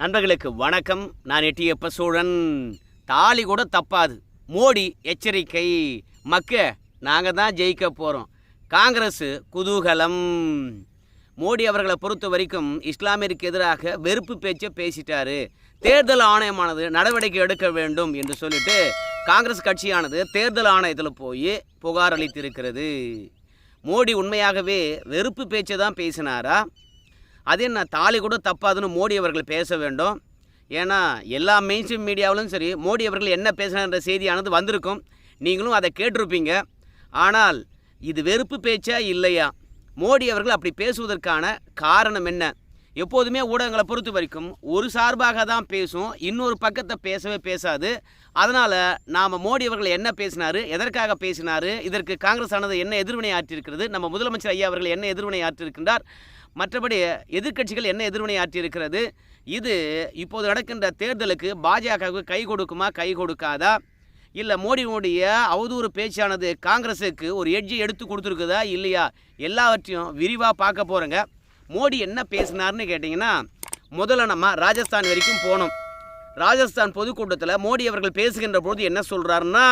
நண்பர்களுக்கு வணக்கம். நான் எட்டியப்ப சோழன். தாலி கூட தப்பாது. மோடி எச்சரிக்கை. நாங்கள் தான் ஜெயிக்க போகிறோம். காங்கிரஸ் குதூகலம். மோடி அவர்களை பொறுத்த வரைக்கும் இஸ்லாமியருக்கு எதிராக வெறுப்பு பேச்சை பேசிட்டாரு. தேர்தல் ஆணையமானது நடவடிக்கை எடுக்க வேண்டும் என்று சொல்லிட்டு காங்கிரஸ் கட்சியானது தேர்தல் ஆணையத்தில் போய் புகார் அளித்திருக்கிறது. மோடி உண்மையாகவே வெறுப்பு பேச்சை தான் பேசினாரா? அது என்ன, தாலி கூட தப்பாதுன்னு மோடி அவர்கள் பேச வேண்டும்? ஏன்னா எல்லா மெயின்ஸ்ட்ரீம் மீடியாவிலும் சரி மோடி அவர்கள் என்ன பேசினார்ன்ற செய்தியானது வந்திருக்கும். நீங்களும் அதை கேட்டிருப்பீங்க. ஆனால் இது வெறுப்பு பேச்சா இல்லையா? மோடி அவர்கள் அப்படி பேசுவதற்கான காரணம் என்ன? எப்போதுமே ஊடகங்களை பொறுத்த வரைக்கும் ஒரு சார்பாக தான் பேசும், இன்னொரு பக்கத்தை பேசவே பேசாது. அதனால் நாம் மோடி அவர்கள் என்ன பேசினார், எதற்காக பேசினார், இதற்கு காங்கிரஸ் ஆனது என்ன எதிர்வினை ஆற்றியிருக்கிறது, நம்ம முதலமைச்சர் ஐயா அவர்கள் என்ன எதிர்வினை ஆற்றியிருக்கின்றார், மற்றபடி எதிர்க்கட்சிகள் என்ன எதிர்வினை ஆற்றியிருக்கிறது, இது இப்போது நடக்கின்ற தேர்தலுக்கு பாஜகவுக்கு கை கொடுக்குமா கை கொடுக்காதா, இல்லை மோடியுடைய அவதூறு பேச்சானது காங்கிரஸுக்கு ஒரு எட்ஜை எடுத்து கொடுத்துருக்குதா இல்லையா, எல்லாவற்றையும் விரிவாக பார்க்க போகிறோங்க. மோடி என்ன பேசினார்னு கேட்டிங்கன்னா, முதல்ல நம்ம ராஜஸ்தான் வரைக்கும் போனோம். ராஜஸ்தான் பொதுக்கூட்டத்தில் மோடி அவர்கள் பேசுகின்ற பொழுது என்ன சொல்கிறாருன்னா,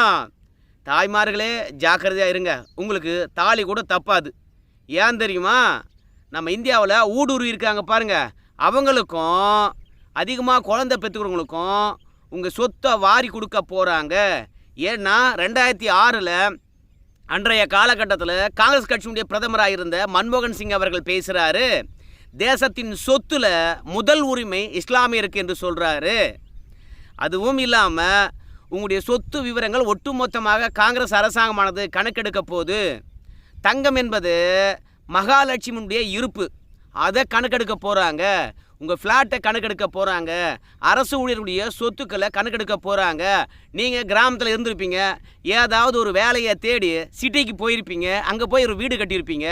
தாய்மார்களே ஜாக்கிரதையாக இருங்க, உங்களுக்கு தாலி கூட தப்பாது. ஏன் தெரியுமா? நம்ம இந்தியாவில் ஊடுருவி இருக்காங்க பாருங்கள், அவங்களுக்கும் அதிகமாக குழந்தை பெற்றுக்கிறவங்களுக்கும் உங்கள் சொத்தை வாரி கொடுக்க போகிறாங்க. ஏன்னா 2006 அன்றைய காலகட்டத்தில் காங்கிரஸ் கட்சியுடைய பிரதமராக இருந்த மன்மோகன் சிங் அவர்கள் பேசுகிறாரு, தேசத்தின் சொத்துல முதல் உரிமை இஸ்லாமியருக்கு என்று சொல்கிறாரு. அதுவும் இல்லாமல் உங்களுடைய சொத்து விவரங்கள் ஒட்டுமொத்தமாக காங்கிரஸ் அரசாங்கமானது கணக்கெடுக்க போகுது. தங்கம் என்பது மகாலட்சுமியுடைய இருப்பு, அதை கணக்கெடுக்க போகிறாங்க. உங்கள் ஃப்ளாட்டை கணக்கெடுக்க போகிறாங்க. அரசு ஊழியர்களுடைய சொத்துக்களை கணக்கெடுக்க போகிறாங்க. நீங்கள் கிராமத்தில் இருந்திருப்பீங்க, ஏதாவது ஒரு வேலையை தேடி சிட்டிக்கு போயிருப்பீங்க, அங்கே போய் ஒரு வீடு கட்டியிருப்பீங்க.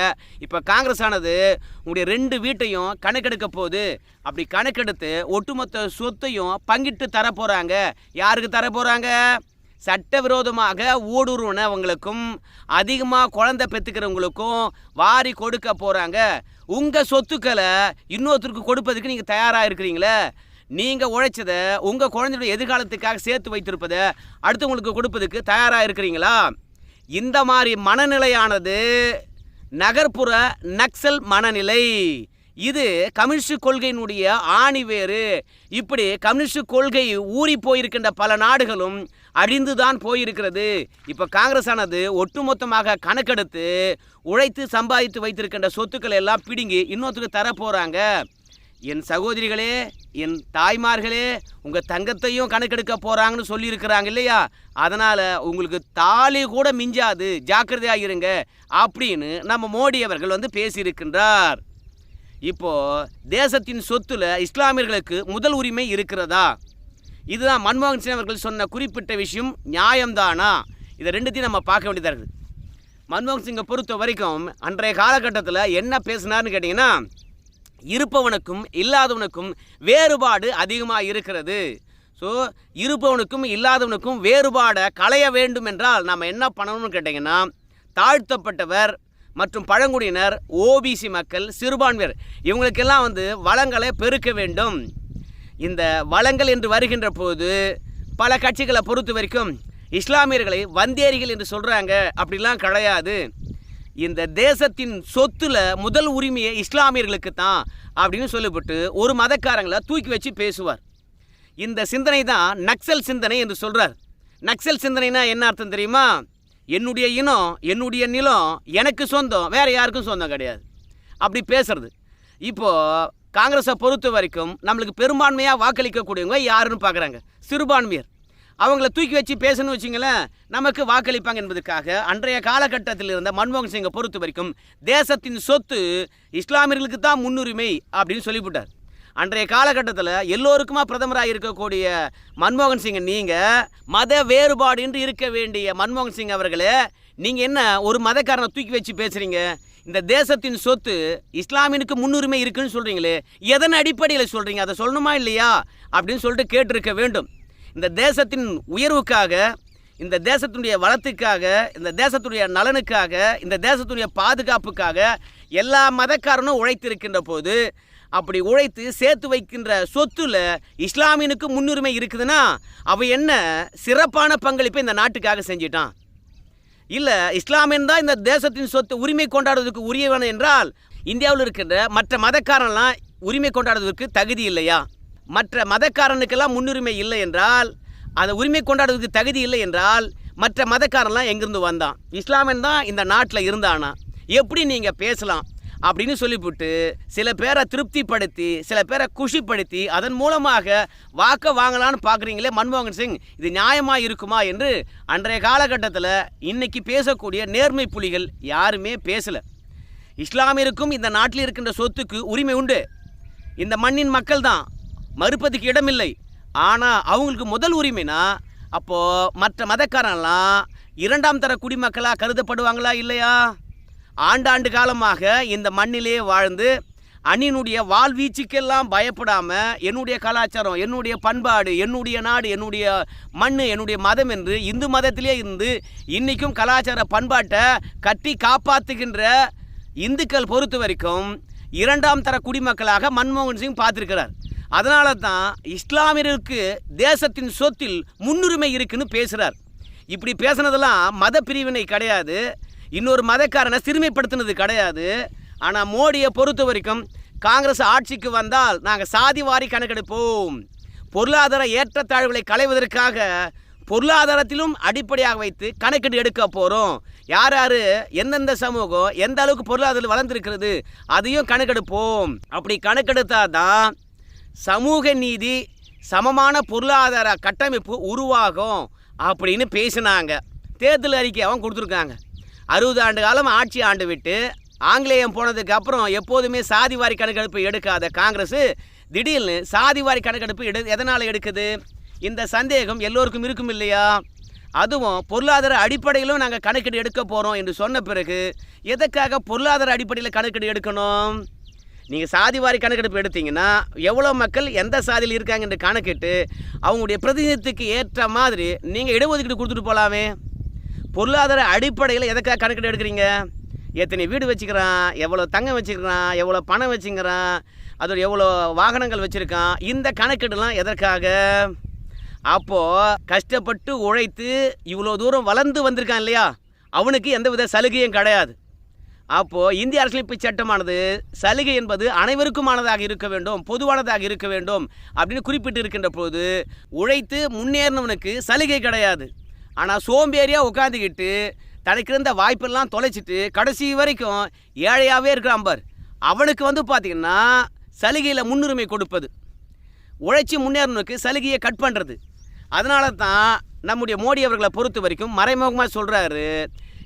இப்போ காங்கிரஸ் ஆனது உங்களுடைய 2 வீட்டையும் கணக்கெடுக்க போகுது. அப்படி கணக்கெடுத்து ஒட்டுமொத்த சொத்தையும் பங்கிட்டு தர போகிறாங்க. யாருக்கு தர போகிறாங்க? சட்டவிரோதமாக ஊடுருவனவங்களுக்கும் அதிகமாக குழந்தை பெற்றுக்கிறவங்களுக்கும் வாரி கொடுக்க போகிறாங்க. உங்கள் சொத்துக்களை இன்னொருத்தருக்கு கொடுப்பதுக்கு நீங்கள் தயாராக இருக்கிறீங்களே? நீங்கள் உழைச்சதை உங்கள் குழந்தையுடைய எதிர்காலத்துக்காக சேர்த்து வைத்திருப்பதை அடுத்தவங்களுக்கு கொடுப்பதுக்கு தயாராக இருக்கிறீங்களா? இந்த மாதிரி மனநிலையானது நகர்ப்புற நக்சல் மனநிலை. இது கம்யூனிஸ்ட் கொள்கையினுடைய ஆணிவேறு. இப்படி கம்யூனிஸ்ட் கொள்கை ஊறி போயிருக்கின்ற பல நாடுகளும் அழிந்துதான் போயிருக்கிறது. இப்போ காங்கிரஸ் ஆனது ஒட்டுமொத்தமாக கணக்கெடுத்து உழைத்து சம்பாதித்து வைத்திருக்கின்ற சொத்துக்களை எல்லாம் பிடுங்கி இன்னொருத்தருக்கு தர போகிறாங்க. என் சகோதரிகளே, என் தாய்மார்களே, உங்கள் தங்கத்தையும் கணக்கெடுக்க போகிறாங்கன்னு சொல்லியிருக்கிறாங்க இல்லையா? அதனால் உங்களுக்கு தாலி கூட மிஞ்சாது, ஜாக்கிரதையாக இருங்க அப்படின்னு நம்ம மோடி அவர்கள் பேசியிருக்கின்றார். இப்போது தேசத்தின் சொத்துல இஸ்லாமியர்களுக்கு முதல் உரிமை இருக்கிறதா? இதுதான் மன்மோகன் சிங் அவர்கள் சொன்ன குறிப்பிட்ட விஷயம் நியாயம்தானா? இதை ரெண்டுத்தையும் நம்ம பார்க்க வேண்டியதாக இருக்குது. மன்மோகன் சிங்கை பொறுத்த வரைக்கும் அன்றைய காலகட்டத்தில் என்ன பேசினார்னு கேட்டிங்கன்னா, இருப்பவனுக்கும் இல்லாதவனுக்கும் வேறுபாடு அதிகமாக இருக்கிறது. ஸோ இருப்பவனுக்கும் இல்லாதவனுக்கும் வேறுபாடை களைய வேண்டும் என்றால் நம்ம என்ன பண்ணணும்னு கேட்டிங்கன்னா, தாழ்த்தப்பட்டவர் மற்றும் பழங்குடியினர், ஓபிசி மக்கள், சிறுபான்மையர் இவங்களுக்கெல்லாம் வளங்களை பெருக்க வேண்டும். இந்த வளங்கள் என்று வருகின்ற போது பல கட்சிகளை பொறுத்த வரைக்கும் இஸ்லாமியர்களை வந்தேரிகள் என்று சொல்கிறாங்க. அப்படிலாம் கிடையாது. இந்த தேசத்தின் சொத்துல முதல் உரிமையை இஸ்லாமியர்களுக்கு தான் அப்படின்னு சொல்லிவிட்டு ஒரு மதக்காரங்களை தூக்கி வச்சு பேசுவார். இந்த சிந்தனை தான் நக்சல் சிந்தனை என்று சொல்கிறார். நக்சல் சிந்தனைனா என்ன அர்த்தம் தெரியுமா? என்னுடைய இனம், என்னுடைய நிலம் எனக்கு சொந்தம், வேறு யாருக்கும் சொந்தம் கிடையாது, அப்படி பேசுறது. இப்போது காங்கிரஸை பொறுத்த வரைக்கும் நம்மளுக்கு பெரும்பான்மையாக வாக்களிக்கக்கூடியவங்க யாருன்னு பார்க்குறாங்க, சிறுபான்மையர். அவங்கள தூக்கி வச்சு பேசணும்னு வச்சிங்களேன், நமக்கு வாக்களிப்பாங்க என்பதற்காக அன்றைய காலகட்டத்தில் இருந்த மன்மோகன் சிங்கை பொறுத்த வரைக்கும் தேசத்தின் சொத்து இஸ்லாமியர்களுக்கு தான் முன்னுரிமை அப்படின்னு சொல்லிவிட்டார். அன்றைய காலகட்டத்தில் எல்லோருக்குமா பிரதமராக இருக்கக்கூடிய மன்மோகன் சிங், நீங்கள் மத வேறுபாடு என்று இருக்க வேண்டிய மன்மோகன் சிங் அவர்களே, நீங்கள் என்ன ஒரு மதக்காரனை தூக்கி வச்சு பேசுகிறீங்க? இந்த தேசத்தின் சொத்து இஸ்லாமியனுக்கு முன்னுரிமை இருக்குன்னு சொல்கிறீங்களே, எதன் அடிப்படையில் சொல்கிறீங்க? அதை சொல்லணுமா இல்லையா அப்படின்னு சொல்லிட்டு கேட்டிருக்க வேண்டும். இந்த தேசத்தின் உயர்வுக்காக, இந்த தேசத்துடைய வளத்துக்காக, இந்த தேசத்துடைய நலனுக்காக, இந்த தேசத்துடைய பாதுகாப்புக்காக எல்லா மதக்காரனும் உழைத்திருக்கின்ற போது அப்படி உழைத்து சேர்த்து வைக்கின்ற சொத்துல இஸ்லாமியனுக்கு முன்னுரிமை இருக்குதுன்னா அவன் என்ன சிறப்பான பங்களிப்பை இந்த நாட்டுக்காக செஞ்சிட்டான்? இல்லை இஸ்லாமியன் தான் இந்த தேசத்தின் சொத்து உரிமை கொண்டாடுவதற்கு உரியவன் என்றால் இந்தியாவில் இருக்கின்ற மற்ற மதக்காரன்லாம் உரிமை கொண்டாடுவதற்கு தகுதி இல்லையா? மற்ற மதக்காரனுக்கெல்லாம் முன்னுரிமை இல்லை என்றால், அந்த உரிமை கொண்டாடுவதற்கு தகுதி இல்லை என்றால் மற்ற மதக்காரன்லாம் எங்கிருந்து வந்தான்? இஸ்லாமியன் தான் இந்த நாட்டில் இருந்தானா? எப்படி நீங்கள் பேசலாம் அப்படின்னு சொல்லிவிட்டு சில பேரை திருப்திப்படுத்தி சில பேரை குஷிப்படுத்தி அதன் மூலமாக வாக்க வாங்கலான்னு பார்க்குறீங்களே மன்மோகன் சிங், இது நியாயமாக இருக்குமா என்று அன்றைய காலகட்டத்தில் இன்னைக்கு பேசக்கூடிய நேர்மை புலிகள் யாருமே பேசலை. இஸ்லாமியருக்கும் இந்த நாட்டில் இருக்கின்ற சொத்துக்கு உரிமை உண்டு. இந்த மண்ணின் மக்கள் தான், மறுப்பதுக்கு இடமில்லை. ஆனால் அவங்களுக்கு முதல் உரிமைனா அப்போது மற்ற மதக்காரெல்லாம் இரண்டாம் தர குடிமக்களாக கருதப்படுவாங்களா இல்லையா? ஆண்டாண்டு காலமாக இந்த மண்ணிலே வாழ்ந்து அந்நியனுடைய வாழ்வீச்சுக்கெல்லாம் பயப்படாமல் என்னுடைய கலாச்சாரம், என்னுடைய பண்பாடு, என்னுடைய நாடு, என்னுடைய மண், என்னுடைய மதம் என்று இந்து மதத்திலே இருந்து இன்றைக்கும் கலாச்சார பண்பாட்டை கட்டி காப்பாற்றுகின்ற இந்துக்கள் பொறுத்த வரைக்கும் இரண்டாம் தர குடிமக்களாக மன்மோகன் சிங் பார்த்துருக்கிறார். அதனால தான் இஸ்லாமியருக்கு தேசத்தின் சொத்தில் முன்னுரிமை இருக்குன்னு பேசுகிறார். இப்படி பேசுனதெல்லாம் மத பிரிவினை கிடையாது, இன்னொரு மதக்காரனை சிறுமைப்படுத்தினது கிடையாது. ஆனால் மோடியை பொறுத்த வரைக்கும் காங்கிரஸ் ஆட்சிக்கு வந்தால் நாங்கள் சாதிவாரி கணக்கெடுப்போம், பொருளாதார ஏற்றத்தாழ்வுகளை களைவதற்காக பொருளாதாரத்திலும் அடிப்படையாக வைத்து கணக்கெடு எடுக்க போகிறோம். யார் யார் எந்தெந்த சமூகம் எந்த அளவுக்கு பொருளாதாரம் வளர்ந்துருக்கிறது அதையும் கணக்கெடுப்போம். அப்படி கணக்கெடுத்தால் தான் சமூக நீதி, சமமான பொருளாதார கட்டமைப்பு உருவாகும் அப்படின்னு பேசினாங்க. தேர்தல் அறிக்கை அவங்க கொடுத்துருக்காங்க. 60 ஆண்டு காலம் ஆட்சி ஆண்டு விட்டு ஆங்கிலேயம் போனதுக்கு அப்புறம் எப்போதுமே சாதிவாரி கணக்கெடுப்பு எடுக்காத காங்கிரஸ் திடீர்னு சாதிவாரி கணக்கெடுப்பு எதனால் எடுக்குது? இந்த சந்தேகம் எல்லோருக்கும் இருக்கும் இல்லையா? அதுவும் பொருளாதார அடிப்படையிலும் நாங்கள் கணக்கெடு எடுக்க போகிறோம் என்று சொன்ன பிறகு எதற்காக பொருளாதார அடிப்படையில் கணக்கெடு எடுக்கணும்? நீங்கள் சாதிவாரி கணக்கெடுப்பு எடுத்தீங்கன்னா எவ்வளோ மக்கள் எந்த சாதியில் இருக்காங்க என்று கணக்கிட்டு அவங்களுடைய பிரதிநிதித்துக்கு ஏற்ற மாதிரி நீங்கள் இடஒதுக்கீடு கொடுத்துட்டு போகலாமே. பொருளாதார அடிப்படையில் எதற்காக கணக்கெடு எடுக்கிறீங்க? எத்தனை வீடு வச்சுக்கிறான், எவ்வளோ தங்கம் வச்சுக்கிறான், எவ்வளோ பணம் வச்சுக்கிறான், அதோட எவ்வளோ வாகனங்கள் வச்சுருக்கான், இந்த கணக்கெடுலாம் எதற்காக? அப்போது கஷ்டப்பட்டு உழைத்து இவ்வளோ தூரம் வளர்ந்து வந்திருக்கான் இல்லையா, அவனுக்கு எந்தவித சலுகையும் கிடையாது. அப்போது இந்திய அரசியலமைப்பு சட்டமானது சலுகை என்பது அனைவருக்குமானதாக இருக்க வேண்டும், பொதுவானதாக இருக்க வேண்டும் அப்படின்னு குறிப்பிட்டு இருக்கின்ற போது உழைத்து முன்னேறினவனுக்கு சலுகை கிடையாது. ஆனால் சோம்பேறியாக உட்காந்துக்கிட்டு தனக்கு இருந்த வாய்ப்பெல்லாம் தொலைச்சிட்டு கடைசி வரைக்கும் ஏழையாகவே இருக்கிறான் பார், அவனுக்கு பார்த்திங்கன்னா சலுகையில் முன்னுரிமை கொடுப்பது, உழைச்சி முன்னேறினவனுக்கு சலுகையை கட் பண்ணுறது. அதனால தான் நம்முடைய மோடி அவர்களை பொறுத்த வரைக்கும் மறைமுகமாக சொல்கிறாரு,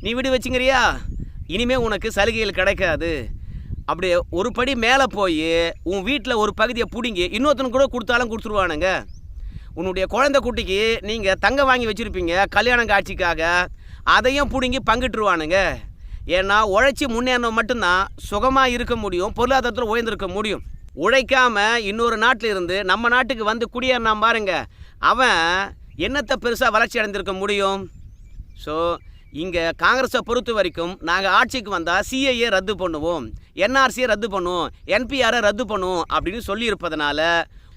நீ வீடு வச்சுங்கிறியா, இனிமேல் உனக்கு சலுகைகள் கிடைக்காது. அப்படி ஒரு படி மேலே போய் உன் வீட்டில் ஒரு பகுதியை பிடுங்கி இன்னொருத்தனுக்கு கூட கொடுத்தாலும் கொடுத்துருவானுங்க. உன்னுடைய குழந்தை குட்டிக்கு நீங்கள் தங்கம் வாங்கி வச்சுருப்பீங்க கல்யாணம் காட்சிக்காக, அதையும் பிடுங்கி பங்கிட்டுருவானுங்க. ஏன்னா உழைச்சி முன்னேறினவன் மட்டும்தான் சுகமாக இருக்க முடியும், பொருளாதாரத்தில் உயர்ந்திருக்க முடியும். உழைக்காமல் இன்னொரு நாட்டில் இருந்து நம்ம நாட்டுக்கு வந்து குடியேறினான் பாருங்க, அவன் என்னத்தை பெருசாக வளர்ச்சி அடைந்திருக்க முடியும்? ஸோ இங்கே காங்கிரஸை பொறுத்த வரைக்கும் நாங்கள் ஆட்சிக்கு வந்தால் சிஏஏ ரத்து பண்ணுவோம், என்ஆர்சியை ரத்து பண்ணுவோம், என்பிஆரை ரத்து பண்ணுவோம் அப்படின்னு சொல்லியிருப்பதனால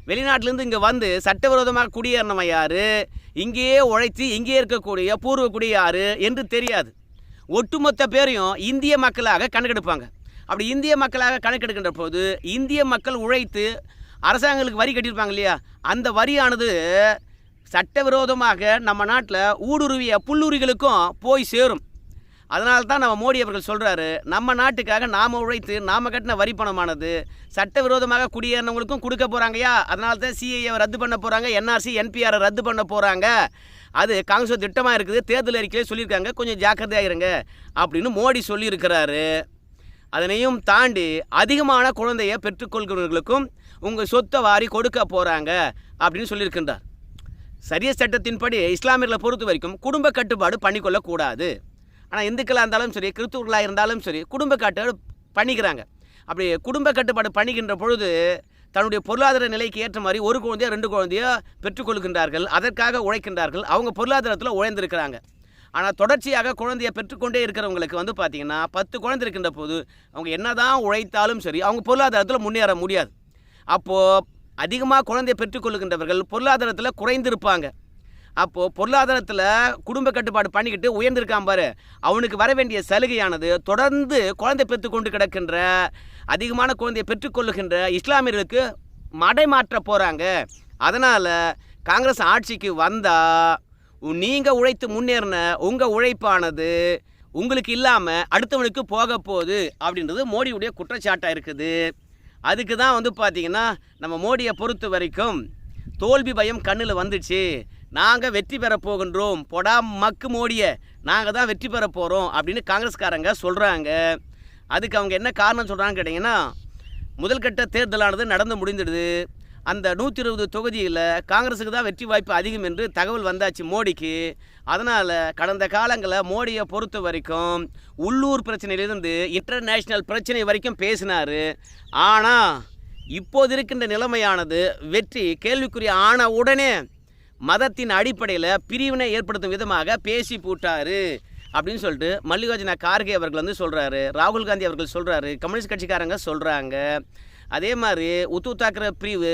வெளிநாட்டிலேருந்து இங்கே வந்து சட்டவிரோதமாக குடியேறினவன் யார், இங்கேயே உழைத்து இங்கேயே இருக்கக்கூடிய பூர்வ குடி யார் என்று தெரியாது. ஒட்டுமொத்த பேரையும் இந்திய மக்களாக கணக்கெடுப்பாங்க. அப்படி இந்திய மக்களாக கணக்கெடுக்கின்ற போது இந்திய மக்கள் உழைத்து அரசாங்கங்களுக்கு வரி கட்டியிருப்பாங்க இல்லையா, அந்த வரியானது சட்டவிரோதமாக நம்ம நாட்டில் ஊடுருவிய புல்லுரிகளுக்கும் போய் சேரும். அதனால தான் நம்ம மோடி அவர்கள் சொல்கிறாரு, நம்ம நாட்டுக்காக நாம் உழைத்து நாம் கட்டின வரி பணமானது சட்டவிரோதமாக குடியேறினவங்களுக்கும் கொடுக்க போகிறாங்கயா. அதனால தான் சிஏஏவை ரத்து பண்ண போகிறாங்க, என்ஆர்சி என்பிஆரை ரத்து பண்ண போகிறாங்க. அது காங்கிரஸ் திட்டமாக இருக்குது, தேர்தல் அறிக்கையிலே சொல்லியிருக்காங்க, கொஞ்சம் ஜாக்கிரதையாக இருங்க அப்படின்னு மோடி சொல்லியிருக்கிறாரு. அதனையும் தாண்டி அதிகமான குழந்தையை பெற்றுக்கொள்கிறவர்களுக்கும் உங்கள் சொத்தை வாரி கொடுக்க போகிறாங்க அப்படின்னு சொல்லியிருக்கின்றார். சரிய சட்டத்தின்படி இஸ்லாமியர்களை பொறுத்த வரைக்கும் குடும்ப கட்டுப்பாடு பண்ணிக்கொள்ளக்கூடாது. ஆனால் இந்துக்களாக இருந்தாலும் சரி, கிறிஸ்துவர்களாக இருந்தாலும் சரி, குடும்ப கட்டுப்பாடு பண்ணிக்கிறாங்க. அப்படி குடும்ப கட்டுப்பாடு பண்ணிக்கின்ற பொழுது தன்னுடைய பொருளாதார நிலைக்கு ஏற்ற மாதிரி ஒரு குழந்தையோ 2 குழந்தையோ பெற்றுக்கொள்கின்றார்கள், அதற்காக உழைக்கின்றார்கள், அவங்க பொருளாதாரத்தில் உயர்ந்திருக்கிறாங்க. ஆனால் தொடர்ச்சியாக குழந்தையை பெற்றுக்கொண்டே இருக்கிறவங்களுக்கு பார்த்திங்கன்னா 10 குழந்தை இருக்கின்ற போது அவங்க என்ன தான் உழைத்தாலும் சரி அவங்க பொருளாதாரத்தில் முன்னேற முடியாது. அப்போது அதிகமாக குழந்தை பெற்றுக்கொள்ளுகின்றவர்கள் பொருளாதாரத்தில் குறைந்திருப்பாங்க. அப்போது பொருளாதாரத்தில் குடும்ப கட்டுப்பாடு பண்ணிக்கிட்டு உயர்ந்திருக்கான் பாரு, அவனுக்கு வர வேண்டிய சலுகையானது தொடர்ந்து குழந்தை பெற்றுக்கொண்டு கிடக்கின்ற அதிகமான குழந்தையை பெற்றுக்கொள்ளுகின்ற இஸ்லாமியர்களுக்கு மடைமாற்ற போகிறாங்க. அதனால் காங்கிரஸ் ஆட்சிக்கு வந்தால் நீங்கள் உழைத்து முன்னேறின உங்கள் உழைப்பானது உங்களுக்கு இல்லாமல் அடுத்தவனுக்கு போக போகுது அப்படின்றது மோடியுடைய குற்றச்சாட்டாக இருக்குது. அதுக்கு தான் பார்த்திங்கன்னா நம்ம மோடியை பொறுத்த வரைக்கும் தோல்வி பயம் கண்ணில் வந்துச்சு. நாங்கள் வெற்றி பெற போகின்றோம், பொடா மக்கு மோடியை நாங்கள் தான் வெற்றி பெற போகிறோம் அப்படின்னு காங்கிரஸ்காரங்க சொல்கிறாங்க. அதுக்கு அவங்க என்ன காரணம் சொல்கிறாங்கன்னு கேட்டிங்கன்னா, முதல் கட்ட தேர்தலானது நடந்து முடிந்துடுது. அந்த 120 தொகுதியில் காங்கிரஸுக்கு தான் வெற்றி வாய்ப்பு அதிகம் என்று தகவல் வந்தாச்சு மோடிக்கு. அதனால் கடந்த காலங்களில் மோடியை பொறுத்த வரைக்கும் உள்ளூர் பிரச்சனையிலிருந்து இன்டர்நேஷ்னல் பிரச்சனை வரைக்கும் பேசினார். ஆனால் இப்போது இருக்கின்ற நிலைமையானது வெற்றி கேள்விக்குரிய ஆன உடனே மதத்தின் அடிப்படையில் பிரிவினை ஏற்படுத்தும் விதமாக பேசி போட்டார் அப்படின்னு சொல்லிட்டு மல்லிகார்ஜுன கார்கே அவர்கள் சொல்கிறாரு, ராகுல் காந்தி அவர்கள் சொல்கிறாரு, கம்யூனிஸ்ட் கட்சிக்காரங்க சொல்கிறாங்க. அதே மாதிரி உத்தவ் தாக்கரே பிரிவு,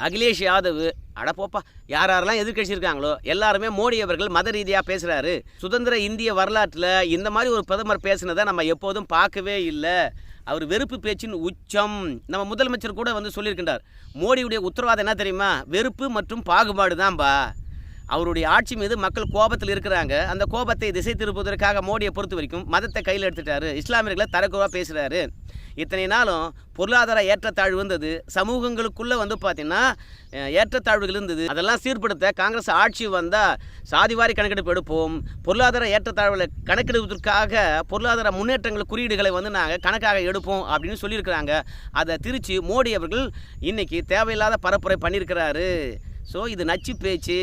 அகிலேஷ் யாதவ், அடப்போப்பா யாரெல்லாம் எதிர்கட்சி இருக்காங்களோ எல்லாருமே மோடி அவர்கள் மத ரீதியாக பேசுகிறாரு. சுதந்திர இந்திய வரலாற்றில் இந்த மாதிரி ஒரு பிரதமர் பேசினதை நம்ம எப்போதும் பார்க்கவே இல்லை. அவர் வெறுப்பு பேச்சின் உச்சம். நம்ம முதலமைச்சர் கூட சொல்லியிருக்கின்றார், மோடியுடைய உத்தரவாதம் என்ன தெரியுமா, வெறுப்பு மற்றும் பாகுபாடு தான்பா. அவருடைய ஆட்சி மீது மக்கள் கோபத்தில் இருக்கிறாங்க. அந்த கோபத்தை திசை திருப்புவதற்காக மோடியை பொறுத்த வரைக்கும் மதத்தை கையில் எடுத்துட்டாரு, இஸ்லாமியர்களை தரக்குறைவாக பேசுகிறாரு. இத்தனை நாளும் பொருளாதார ஏற்றத்தாழ்வு இருந்தது, சமூகங்களுக்குள்ளே பார்த்திங்கன்னா ஏற்றத்தாழ்வுகள் இருந்தது. அதெல்லாம் சீர்படுத்த காங்கிரஸ் ஆட்சி வந்தால் சாதிவாரி கணக்கெடுப்பு எடுப்போம், பொருளாதார ஏற்றத்தாழ்வுகளை கணக்கெடுப்பதற்காக பொருளாதார முன்னேற்றங்கள் குறியீடுகளை நாங்கள் கணக்காக எடுப்போம் அப்படின்னு சொல்லியிருக்கிறாங்க. அதை திருச்சி மோடி அவர்கள் இன்றைக்கி தேவையில்லாத பரப்புரை பண்ணியிருக்கிறாரு. ஸோ இது நச்சு பேச்சு,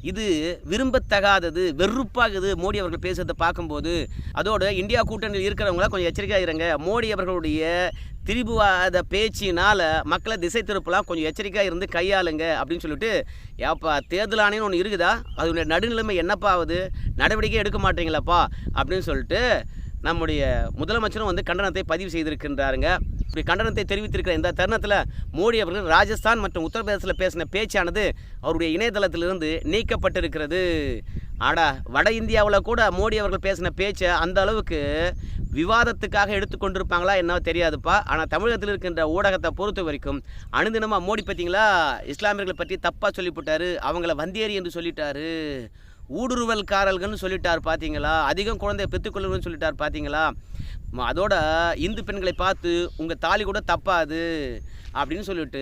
இது விரும்பத்தகாதது, வெறுப்பாகுது மோடி அவர்கள் பேசுறதை பார்க்கும்போது. அதோடு இந்தியா கூட்டணியில் இருக்கிறவங்களாம் கொஞ்சம் எச்சரிக்கையாக இருங்க. மோடி அவர்களுடைய திரிபுவாத பேச்சினால் மக்களை திசை திருப்பலாம், கொஞ்சம் எச்சரிக்கையாக இருந்து கையாளுங்க அப்படின்னு சொல்லிட்டு, ஏப்பா தேர்தல் ஆணையம்னு ஒன்று இருக்குதா, அதனுடைய நடுநிலைமை என்னப்பா ஆகுது, நடவடிக்கை எடுக்க மாட்டீங்களாப்பா அப்படின்னு சொல்லிட்டு நம்முடைய முதலமைச்சரும் கண்டனத்தை பதிவு செய்திருக்கின்றாருங்க. இப்படி கண்டனத்தை தெரிவித்திருக்கிற இந்த தருணத்தில் மோடி அவர்கள் ராஜஸ்தான் மற்றும் உத்தரப்பிரதேசத்தில் பேசின பேச்சானது அவருடைய இணையதளத்திலிருந்து நீக்கப்பட்டிருக்கிறது. வட இந்தியாவில் கூட மோடி அவர்கள் பேசின பேச்சை அந்த அளவுக்கு விவாதத்துக்காக எடுத்துக்கொண்டிருப்பாங்களா என்ன தெரியாதுப்பா. ஆனால் தமிழகத்தில் இருக்கின்ற ஊடகத்தை பொறுத்த வரைக்கும் அனுதினமாக மோடி பார்த்தீங்களா இஸ்லாமியர்களை பற்றி தப்பாக சொல்லிவிட்டார், அவங்கள வந்தேரி என்று சொல்லிட்டாரு, ஊடுருவல்காரர்கள்னு சொல்லிட்டார் பார்த்தீங்களா, அதிகம் குழந்தைய பெற்றுக்கொள்ளுன்னு சொல்லிட்டார் பார்த்தீங்களா. அதோட இந்து பெண்களை பார்த்து உங்கள் தாலி கூட தப்பாது அப்படின்னு சொல்லிட்டு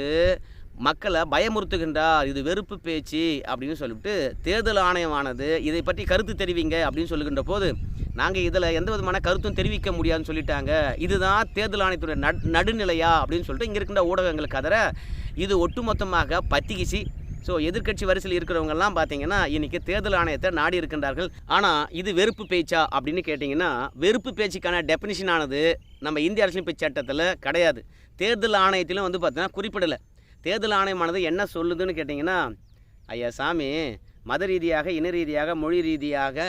மக்களை பயமுறுத்துகின்றார். இது வெறுப்பு பேச்சு அப்படின்னு சொல்லிவிட்டு தேர்தல் ஆணையமானது இதை பற்றி கருத்து தெரிவிங்க அப்படின்னு சொல்லுகின்ற போது நாங்கள் இதில் எந்த விதமான கருத்தும் தெரிவிக்க முடியாதுன்னு சொல்லிட்டாங்க. இதுதான் தேர்தல் ஆணையத்துடைய நடுநிலையா அப்படின்னு சொல்லிட்டு இங்கே இருக்கின்ற ஊடகங்களுக்கு அதர இது ஒட்டுமொத்தமாக பத்திக்கிச்சு. ஸோ எதிர்கட்சி வரிசையில் இருக்கிறவங்கெல்லாம் பார்த்தீங்கன்னா இன்றைக்கி தேர்தல் ஆணையத்தை நாடி இருக்கின்றார்கள். ஆனால் இது வெறுப்பு பேச்சா அப்படின்னு கேட்டிங்கன்னா வெறுப்பு பேச்சுக்கான டெஃபினிஷனானது நம்ம இந்திய அரசியலமைப்பு சட்டத்தில் கிடையாது, தேர்தல் ஆணையத்திலும் பார்த்தீங்கன்னா குறிப்பிடலை. தேர்தல் ஆணையமானது என்ன சொல்லுதுன்னு கேட்டிங்கன்னா, ஐயா சாமி மத ரீதியாக, இன ரீதியாக, மொழி ரீதியாக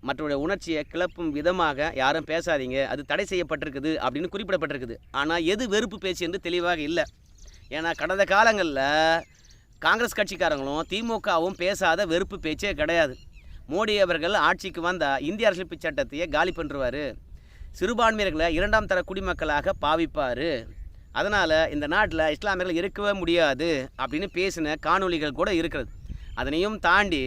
மற்றவருடைய உணர்ச்சியை கிளப்பும் விதமாக யாரும் பேசாதீங்க, அது தடை செய்யப்பட்டிருக்குது அப்படின்னு குறிப்பிடப்பட்டிருக்குது. ஆனால் எது வெறுப்பு பேச்சு என்று தெளிவாக இல்லை. ஏன்னா கடந்த காலங்களில் காங்கிரஸ் கட்சிக்காரங்களும் திமுகவும் பேசாத வெறுப்பு பேச்சே கிடையாது. மோடி அவர்கள் ஆட்சிக்கு வந்தால் இந்திய அரசியலமைப்பு சட்டத்தையே காலி பண்ணுவார், சிறுபான்மையர்களை 2ஆம் தர குடிமக்களாக பாவிப்பார், அதனால் இந்த நாட்டில் இஸ்லாமியர்கள் இருக்கவே முடியாது அப்படின்னு பேசின காணொலிகள் கூட இருக்கிறது. அதனையும் தாண்டி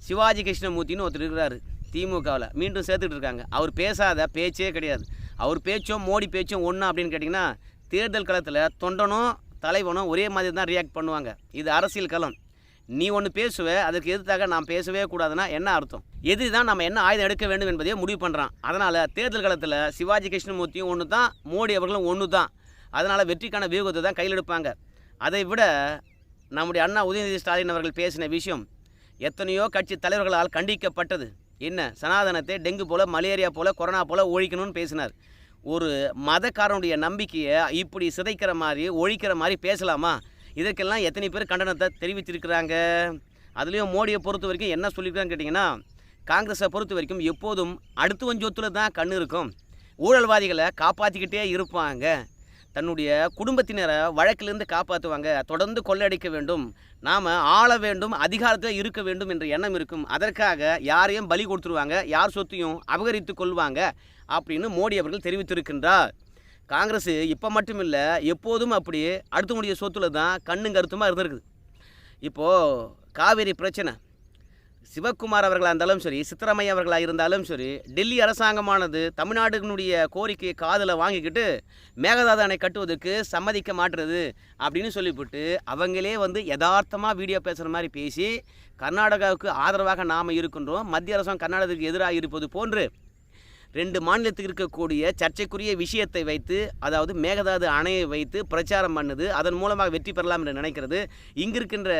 சிவாஜி கிருஷ்ணமூர்த்தின்னு ஒருத்தர் இருக்கிறாரு திமுகவில், மீண்டும் சேர்த்துக்கிட்டு இருக்காங்க. அவர் பேசாத பேச்சே கிடையாது. அவர் பேச்சும் மோடி பேச்சும் ஒன்றா அப்படின்னு கேட்டிங்கன்னா, தேர்தல் களத்தில் தொண்டனும் தலைவனும் ஒரே மாதிரி தான் ரியாக்ட் பண்ணுவாங்க. இது அரசியல் களம். நீ ஒன்று பேசுவ, அதுக்கு எதிர்த்தாக நான் பேசவே கூடாதுன்னா என்ன அர்த்தம்? எதிரி தான் நம்ம என்ன ஆயுதம் எடுக்க வேண்டும் என்பதையே முடிவு பண்ணுறான். அதனால் தேர்தல் களத்தில் சிவாஜி கிருஷ்ணமூர்த்தியும் ஒன்று தான், மோடி அவர்களும் ஒன்று தான். அதனால் வெற்றிக்கான வியூகத்தை தான் கையில் எடுப்பாங்க. அதை விட நம்முடைய அண்ணா உதயநிதி ஸ்டாலின் அவர்கள் பேசின விஷயம் எத்தனையோ கட்சி தலைவர்களால் கண்டிக்கப்பட்டது. என்ன, சனாதனத்தை டெங்கு போல், மலேரியா போல், கொரோனா போல் ஒழிக்கணும்னு பேசினார். ஒரு மதக்காரனுடைய நம்பிக்கையை இப்படி சிதைக்கிற மாதிரி, ஒழிக்கிற மாதிரி பேசலாமா? இதற்கெல்லாம் எத்தனை பேர் கண்டனத்தை தெரிவித்திருக்கிறாங்க. அதுலேயும் மோடியை பொறுத்த வரைக்கும் என்ன சொல்லியிருக்கான்னு கேட்டிங்கன்னா, காங்கிரஸை பொறுத்த வரைக்கும் எப்போதும் அடுத்தவன் சொத்துல தான் கண்ணு இருக்கும், ஊழல்வாதிகளை காப்பாற்றிக்கிட்டே இருப்பாங்க, தன்னுடைய குடும்பத்தினரை வழக்கிலிருந்து காப்பாற்றுவாங்க. தொடர்ந்து கொள்ளையடிக்க வேண்டும், நாம் ஆள வேண்டும், அதிகாரத்தில் இருக்க வேண்டும் என்ற எண்ணம் இருக்கும். அதற்காக யாரையும் பலி கொடுத்துருவாங்க, யார் சொத்தையும் அபகரித்து கொள்வாங்க அப்படின்னு மோடி அவர்கள் தெரிவித்திருக்கின்றார். காங்கிரஸ் இப்போ மட்டும் இல்லை, எப்போதும் அப்படி அடுத்தவங்களுடைய சொத்துல தான் கண்ணும் கருத்துமாக இருந்திருக்குது. இப்போது காவேரி பிரச்சனை, சிவக்குமார் அவர்களாக இருந்தாலும் சரி, சித்தராமையா அவர்களாக இருந்தாலும் சரி, டெல்லி அரசாங்கமானது தமிழ்நாடுனுடைய கோரிக்கையை காதில் வாங்கிக்கிட்டு மேகதாது அணை கட்டுவதற்கு சம்மதிக்க மாட்டுறது அப்படின்னு சொல்லிவிட்டு அவங்களே யதார்த்தமாக வீடியோ பேசுகிற மாதிரி பேசி கர்நாடகாவுக்கு ஆதரவாக நாம் இருக்கின்றோம், மத்திய அரசாங்கம் கர்நாடகத்துக்கு எதிராக இருப்பது போன்று 2 மாநிலத்துக்கு இருக்கக்கூடிய சர்ச்சைக்குரிய விஷயத்தை வைத்து, அதாவது மேகதாது அணையை வைத்து பிரச்சாரம் பண்ணுது. அதன் மூலமாக வெற்றி பெறலாம் என்று நினைக்கிறது. இங்கே இருக்கின்ற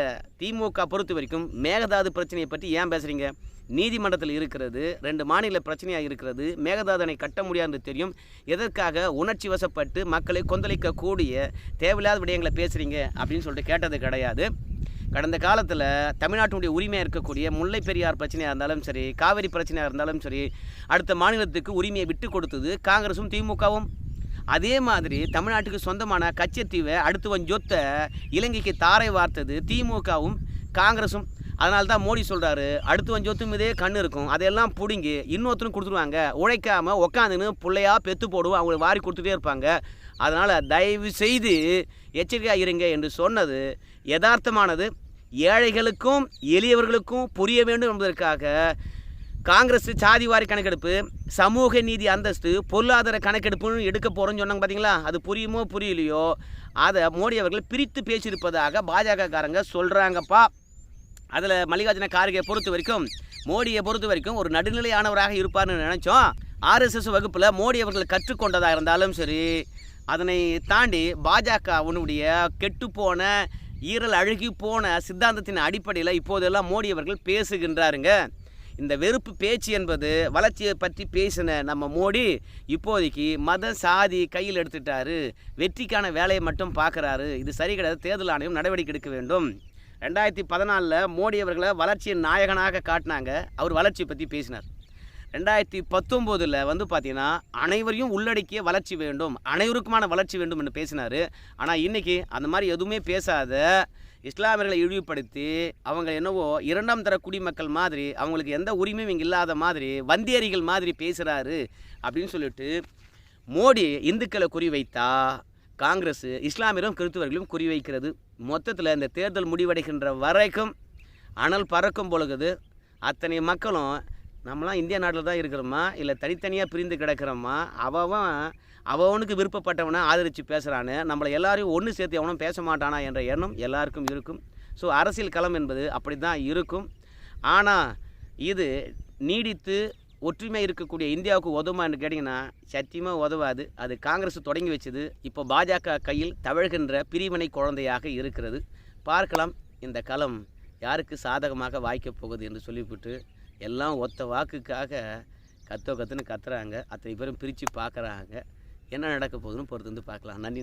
திமுக பொறுத்த வரைக்கும் மேகதாது பிரச்சனையை பற்றி ஏன் பேசுகிறீங்க? நீதிமன்றத்தில் இருக்கிறது, 2 மாநில பிரச்சனையாக இருக்கிறது, மேகதாது அணை கட்ட முடியாது தெரியும். எதற்காக உணர்ச்சி வசப்பட்டு மக்களை கொந்தளிக்கக்கூடிய தேவையில்லாத விடயங்களை பேசுகிறீங்க அப்படின்னு சொல்லிட்டு கேட்டது கிடையாது. கடந்த காலத்தில் தமிழ்நாட்டினுடைய உரிமையாக இருக்கக்கூடிய முல்லை பெரியார் பிரச்சனையாக இருந்தாலும் சரி, காவிரி பிரச்சனையாக இருந்தாலும் சரி, அடுத்த மாநிலத்துக்கு உரிமையை விட்டு கொடுத்தது காங்கிரஸும் திமுகவும். அதே மாதிரி தமிழ்நாட்டுக்கு சொந்தமான கச்சத்தீவை அடுத்தவன் சொத்தை இலங்கைக்கு தாரை வார்த்தது திமுகவும் காங்கிரஸும். அதனால தான் மோடி சொல்கிறாரு, அடுத்தவன் சொத்து மீதே கண் இருக்கும், அதையெல்லாம் பிடுங்கி இன்னொருத்தரும் கொடுத்துருவாங்க, உழைக்காமல் உக்காந்துன்னு பிள்ளையா பெற்று போடுவோம், அவங்களை வாரி கொடுத்துட்டே இருப்பாங்க. அதனால் தயவு செய்து எச்சரிக்கையாக இருங்க என்று சொன்னது யதார்த்தமானது. ஏழைகளுக்கும் எளியவர்களுக்கும் புரிய வேண்டும் என்பதற்காக காங்கிரஸ் சாதிவாரி கணக்கெடுப்பு, சமூக நீதி அந்தஸ்து, பொருளாதார கணக்கெடுப்புன்னு எடுக்க போகிறோன்னு சொன்னாங்க பார்த்தீங்களா? அது புரியுமோ புரியலையோ அதை மோடி அவர்கள் பிரித்து பேசியிருப்பதாக பாஜகக்காரங்க சொல்கிறாங்கப்பா. அதில் மல்லிகார்ஜுன கார்கே பொறுத்த வரைக்கும், மோடியை பொறுத்த வரைக்கும் ஒரு நடுநிலையானவராக இருப்பார்னு நினச்சோம். RSS வகுப்பில் மோடி அவர்கள் கற்றுக்கொண்டதாக இருந்தாலும் சரி, அதனை தாண்டி பாஜகவுடைய கெட்டுப்போன ஈரல் அழுகி போன சித்தாந்தத்தின் அடிப்படையில் இப்போதெல்லாம் மோடி அவர்கள் பேசுகின்றாருங்க. இந்த வெறுப்பு பேச்சு என்பது வளர்ச்சியை பற்றி பேசின நம்ம மோடி இப்போதைக்கு மத சாதி கையில் எடுத்துட்டாரு, வெற்றிக்கான வேலையை மட்டும் பார்க்குறாரு. இது சரி கிடையாது, தேர்தல் ஆணையம் நடவடிக்கை எடுக்க வேண்டும். 2014 மோடி அவர்களை வளர்ச்சியின் நாயகனாக காட்டினாங்க, அவர் வளர்ச்சி பற்றி பேசினார். 2019 பார்த்தீங்கன்னா அனைவரையும் உள்ளடக்கிய வளர்ச்சி வேண்டும், அனைவருக்குமான வளர்ச்சி வேண்டும் என்று பேசினார். ஆனால் இன்றைக்கி அந்த மாதிரி எதுவுமே பேசாத இஸ்லாமியர்களை இழிவுபடுத்தி அவங்க என்னவோ 2ஆம் தர குடிமக்கள் மாதிரி, அவங்களுக்கு எந்த உரிமையும் இங்கே இல்லாத மாதிரி, வந்தியறிகள் மாதிரி பேசுகிறாரு அப்படின்னு சொல்லிட்டு மோடி இந்துக்களை குறிவைத்தா காங்கிரஸ் இஸ்லாமியரும் கிறிஸ்துவர்களும் குறிவைக்கிறது. மொத்தத்தில் இந்த தேர்தல் முடிவடைகின்ற வரைக்கும் அனல் பறக்கும் பொழுது அத்தனை மக்களும் நம்மளாம் இந்தியா நாட்டில் தான் இருக்கிறோமா, இல்லை தனித்தனியாக பிரிந்து கிடக்கிறோமா, அவனுக்கு விருப்பப்பட்டவனை ஆதரித்து பேசுகிறான்னு நம்மளை எல்லாரையும் ஒன்று சேர்த்து அவனும் பேச மாட்டானா என்ற எண்ணம் எல்லாருக்கும் இருக்கும். ஸோ அரசியல் களம் என்பது அப்படி தான் இருக்கும். ஆனால் இது நீடித்து ஒற்றுமை இருக்கக்கூடிய இந்தியாவுக்கு உதவுமான்னு கேட்டிங்கன்னா சத்தியமாக உதவாது. அது காங்கிரஸ் தொடங்கி வச்சது, இப்போ பாஜக கையில் தவழ்கின்ற பிரிவினை குழந்தையாக இருக்கிறது. பார்க்கலாம் இந்த களம் யாருக்கு சாதகமாக வாய்க்கப் போகுது என்று சொல்லிவிட்டு எல்லாம் ஒத்த வாக்குக்காக கத்துன்னு கத்துறாங்க. அத்தனை பேரும் பிரித்து பார்க்குறாங்க. என்ன நடக்க போகுதுன்னு பொறுத்து பார்க்கலாம். நன்றி.